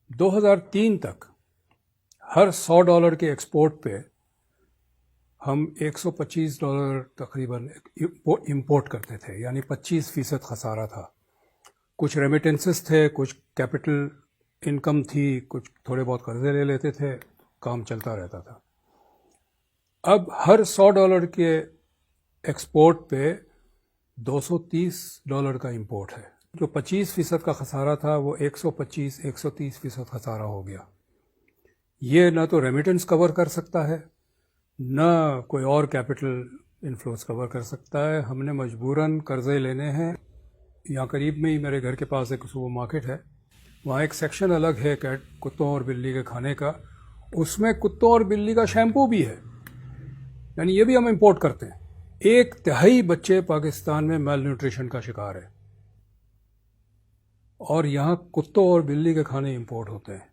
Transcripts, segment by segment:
2003 تک ہر $100 کے ایکسپورٹ پہ ہم $125 تقریباً امپورٹ کرتے تھے، یعنی 25% خسارہ تھا. کچھ ریمیٹنسز تھے، کچھ کیپٹل انکم تھی، کچھ تھوڑے بہت قرضے لے لیتے تھے، کام چلتا رہتا تھا. اب ہر $100 کے ایکسپورٹ پہ $230 کا امپورٹ ہے. جو 25% کا خسارہ تھا وہ 125-130% خسارہ ہو گیا. یہ نہ تو ریمیٹنس کور کر سکتا ہے، نہ کوئی اور کیپٹل انفلوز کور کر سکتا ہے. ہم نے مجبوراً قرضے لینے ہیں. یہاں قریب میں ہی میرے گھر کے پاس ایک سپر مارکیٹ ہے، وہاں ایک سیکشن الگ ہے کتوں اور بلی کے کھانے کا. اس میں کتوں اور بلی کا شیمپو بھی ہے، یعنی یہ بھی ہم امپورٹ کرتے ہیں. 1/3 بچے پاکستان میں میل نیوٹریشن کا شکار ہے، اور یہاں کتوں اور بلی کے کھانے امپورٹ ہوتے ہیں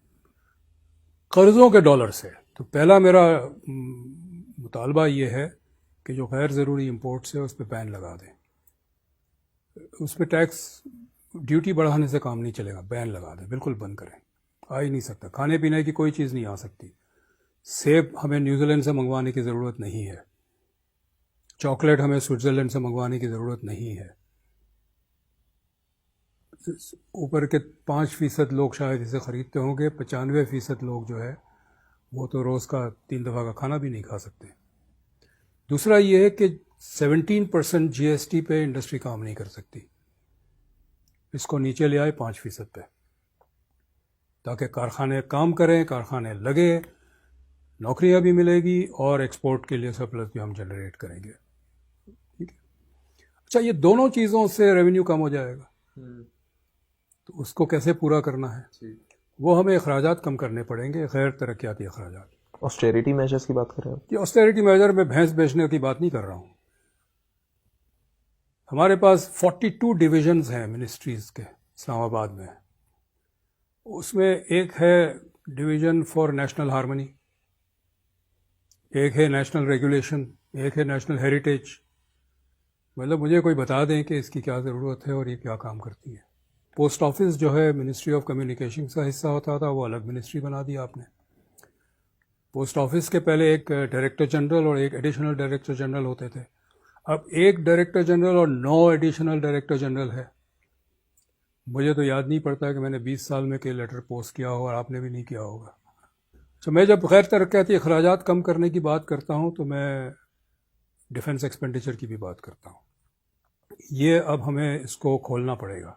قرضوں کے ڈالر سے. تو پہلا میرا مطالبہ یہ ہے کہ جو غیر ضروری امپورٹس ہے اس پہ بین لگا دیں. اس پہ ٹیکس ڈیوٹی بڑھانے سے کام نہیں چلے گا، بین لگا دیں، بالکل بند کریں. آ ہی نہیں سکتا، کھانے پینے کی کوئی چیز نہیں آ سکتی. سیب ہمیں نیوزی لینڈ سے منگوانے کی ضرورت نہیں ہے، چاکلیٹ ہمیں سوئٹزرلینڈ سے منگوانے کی ضرورت نہیں ہے. اوپر کے 5% لوگ شاید اسے خریدتے ہوں گے، 95% لوگ جو ہے وہ تو روز کا 3 دفعہ کا کھانا بھی نہیں کھا سکتے. دوسرا یہ ہے کہ 17% GST پہ انڈسٹری کام نہیں کر سکتی. اس کو نیچے لے آئے 5% پہ، تاکہ کارخانے کام کریں، کارخانے لگے، نوکریاں بھی ملے گی اور ایکسپورٹ کے لیے سرپلس بھی ہم جنریٹ کریں گے. ٹھیک ہے. اچھا، یہ دونوں چیزوں سے ریونیو کم ہو جائے گا، تو اس کو کیسے پورا کرنا ہے؟ وہ ہمیں اخراجات کم کرنے پڑیں گے، غیر ترقیاتی اخراجات. آسٹیریٹی میجرز کی بات کر رہے ہیں؟ یہ آسٹیریٹی میجر میں بھینس بیچنے کی بات نہیں کر رہا ہوں. ہمارے پاس 42 ڈویژنز ہیں منسٹریز کے اسلام آباد میں. اس میں ایک ہے ڈویژن فار نیشنل ہارمنی، ایک ہے نیشنل ریگولیشن، ایک ہے نیشنل ہیریٹیج. مطلب مجھے کوئی بتا دیں کہ اس کی کیا ضرورت ہے اور یہ کیا کام کرتی ہے. پوسٹ آفس جو ہے منسٹری آف کمیونیکیشن کا حصہ ہوتا تھا، وہ الگ منسٹری بنا دیا آپ نے. پوسٹ آفس کے پہلے ایک ڈائریکٹر جنرل اور ایک ایڈیشنل ڈائریکٹر جنرل ہوتے تھے. اب ایک ڈائریکٹر جنرل اور 9 ایڈیشنل ڈائریکٹر جنرل ہے. مجھے تو یاد نہیں پڑتا کہ میں نے 20 سال میں کہ لیٹر پوسٹ کیا ہو، اور آپ نے بھی نہیں کیا ہوگا. تو میں جب غیر ترقیاتی اخراجات کم کرنے کی بات کرتا ہوں تو میں ڈیفنس ایکسپینڈیچر کی بھی بات کرتا ہوں. یہ اب ہمیں اس کو کھولنا پڑے گا.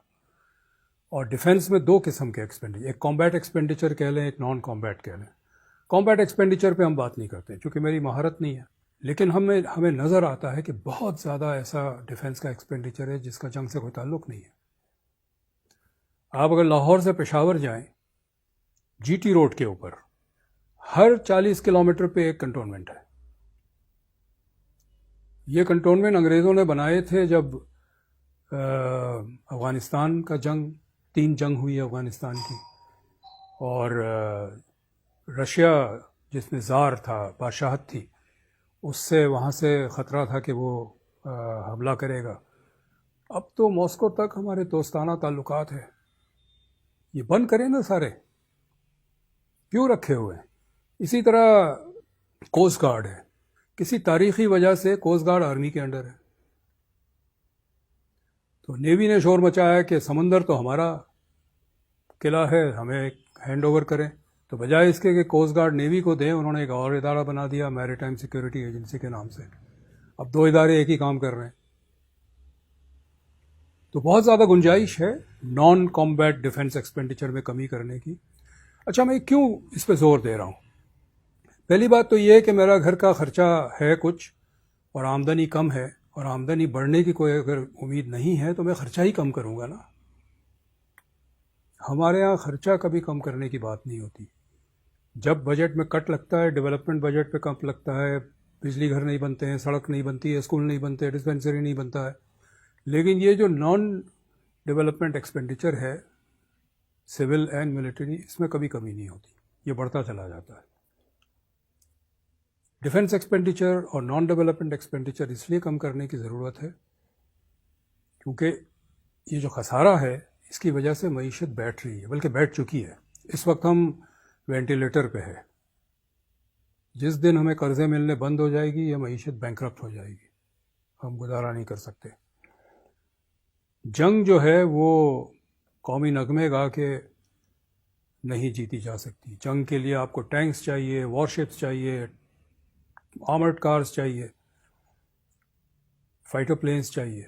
اور ڈیفنس میں 2 قسم کے ایکسپینڈیچر، ایک کامبیٹ ایکسپینڈیچر کہہ لیں، ایک نان کامبیٹ کہہ لیں. کامبیٹ ایکسپینڈیچر پہ ہم بات نہیں کرتے چونکہ میری مہارت نہیں ہے، لیکن ہمیں نظر آتا ہے کہ بہت زیادہ ایسا ڈیفنس کا ایکسپینڈیچر ہے جس کا جنگ سے کوئی تعلق نہیں ہے. آپ اگر لاہور سے پشاور جائیں، GT روڈ کے اوپر ہر 40 کلومیٹر پہ ایک کنٹونمنٹ ہے. یہ کنٹونمنٹ انگریزوں نے بنائے تھے جب افغانستان کا جنگ، 3 جنگ ہوئی افغانستان کی، اور رشیا جس میں زار تھا، بادشاہت تھی، اس سے وہاں سے خطرہ تھا کہ وہ حملہ کرے گا. اب تو ماسکو تک ہمارے دوستانہ تعلقات ہیں. یہ بند کریں نا سارے، کیوں رکھے ہوئے ہیں؟ اسی طرح کوسٹ گارڈ ہے، کسی تاریخی وجہ سے کوسٹ گارڈ آرمی کے انڈر ہے. تو نیوی نے شور مچایا کہ سمندر تو ہمارا قلعہ ہے، ہمیں ہینڈ اوور کریں. تو بجائے اس کے کہ کوسٹ گارڈ نیوی کو دیں، انہوں نے ایک اور ادارہ بنا دیا میری ٹائم سیکورٹی ایجنسی کے نام سے. اب 2 ادارے ایک ہی کام کر رہے ہیں. تو بہت زیادہ گنجائش ہے نان کامبیٹ ڈیفنس ایکسپینڈیچر میں کمی کرنے کی. اچھا، میں کیوں اس پہ زور دے رہا ہوں؟ پہلی بات تو یہ ہے کہ میرا گھر کا خرچہ ہے کچھ، اور آمدنی کم ہے، اور آمدنی بڑھنے کی کوئی اگر امید نہیں ہے تو میں خرچہ ہی کم کروں گا نا. ہمارے ہاں خرچہ کبھی کم کرنے کی بات نہیں ہوتی. جب بجٹ میں کٹ لگتا ہے، ڈیولپمنٹ بجٹ پہ کم لگتا ہے، بجلی گھر نہیں بنتے ہیں، سڑک نہیں بنتی ہے، اسکول نہیں بنتے، ڈسپینسری نہیں بنتا ہے. لیکن یہ جو نان ڈیولپمنٹ ایکسپینڈیچر ہے، سول اینڈ ملٹری، اس میں کبھی کمی نہیں ہوتی، یہ بڑھتا چلا جاتا ہے. ڈیفنس ایکسپینڈیچر اور نان ڈیولپمنٹ ایکسپینڈیچر اس لیے کم کرنے کی ضرورت ہے کیونکہ یہ جو خسارہ ہے اس کی وجہ سے معیشت بیٹھ رہی ہے، بلکہ بیٹھ چکی ہے. اس وقت ہم وینٹیلیٹر پہ ہے. جس دن ہمیں قرضے ملنے بند ہو جائے گی یہ معیشت بینکرپٹ ہو جائے گی, ہم گزارا نہیں کر سکتے. جنگ جو ہے وہ قومی نغمے گا کے نہیں جیتی جا سکتی. جنگ کے لیے آپ کو ٹینکس چاہیے, وار شپس چاہیے, آرمرڈ کارز چاہیے, فائٹر پلینز چاہیے.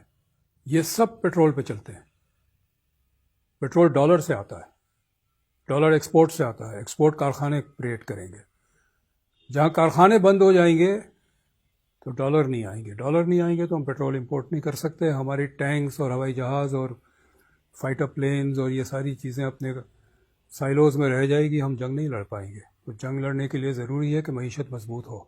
یہ سب پیٹرول پہ چلتے ہیں. پیٹرول ڈالر سے آتا ہے, ڈالر ایکسپورٹ سے آتا ہے. ایکسپورٹ کارخانے کریٹ کریں گے. جہاں کارخانے بند ہو جائیں گے تو ڈالر نہیں آئیں گے. ڈالر نہیں آئیں گے تو ہم پیٹرول امپورٹ نہیں کر سکتے. ہماری ٹینکس اور ہوائی جہاز اور فائٹر پلینز اور یہ ساری چیزیں اپنے سائلوز میں رہ جائے گی. ہم جنگ نہیں لڑ پائیں گے. تو جنگ لڑنے کے لیے ضروری ہے کہ معیشت مضبوط ہو.